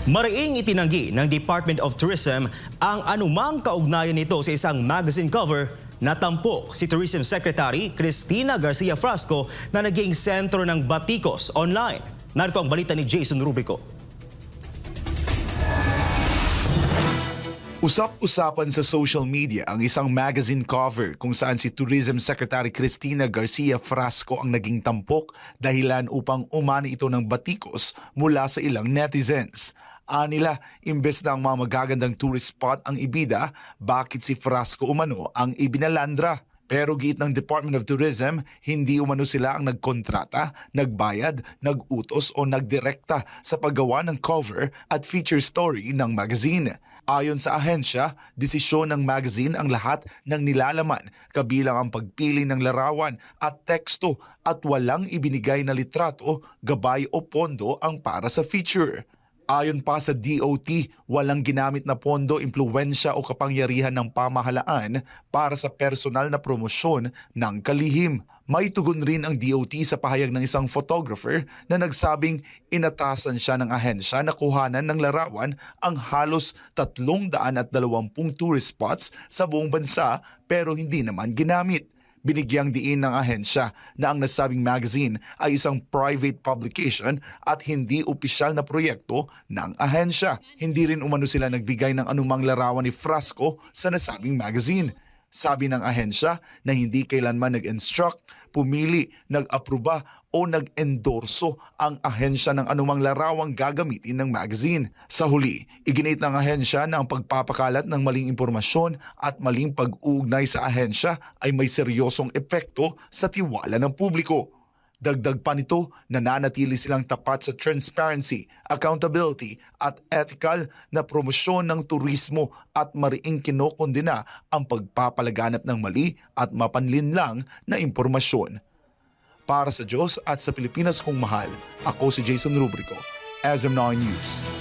Mariing itinanggi ng Department of Tourism ang anumang kaugnayan nito sa isang magazine cover na tampok si Tourism Secretary Cristina Garcia Frasco na naging sentro ng batikos online. Narito ang balita ni Jason Rubrico. Usap-usapan sa social media ang isang magazine cover kung saan si Tourism Secretary Cristina Garcia Frasco ang naging tampok dahilan upang umani ito ng batikos mula sa ilang netizens. Anila, imbes na ang mga magagandang tourist spot ang ibida, bakit si Frasco umano ang ibinalandra? Pero giit ng Department of Tourism, hindi umano sila ang nagkontrata, nagbayad, nagutos o nagdirekta sa paggawa ng cover at feature story ng magazine. Ayon sa ahensya, desisyon ng magazine ang lahat ng nilalaman, kabilang ang pagpili ng larawan at teksto at walang ibinigay na litrato, gabay o pondo ang para sa feature. Ayon pa sa DOT, walang ginamit na pondo, impluwensya o kapangyarihan ng pamahalaan para sa personal na promosyon ng kalihim. May tugon rin ang DOT sa pahayag ng isang photographer na nagsabing inatasan siya ng ahensya na kuhanan ng larawan ang halos 320 tourist spots sa buong bansa pero hindi naman ginamit. Binigyang diin ng ahensya na ang nasabing magazine ay isang private publication at hindi opisyal na proyekto ng ahensya. Hindi rin umano sila nagbigay ng anumang larawan ni Frasco sa nasabing magazine. Sabi ng ahensya na hindi kailanman nag-instruct, pumili, nag-aproba o nag-endorso ang ahensya ng anumang larawang gagamitin ng magazine. Sa huli, iginit ng ahensya na ang pagpapakalat ng maling impormasyon at maling pag-uugnay sa ahensya ay may seryosong epekto sa tiwala ng publiko. Dagdag pa nito, nananatili silang tapat sa transparency, accountability at ethical na promosyon ng turismo at mariing kinokondena ang pagpapalaganap ng mali at mapanlinlang na impormasyon. Para sa Diyos at sa Pilipinas kong mahal, ako si Jason Rubrico, SM9 News.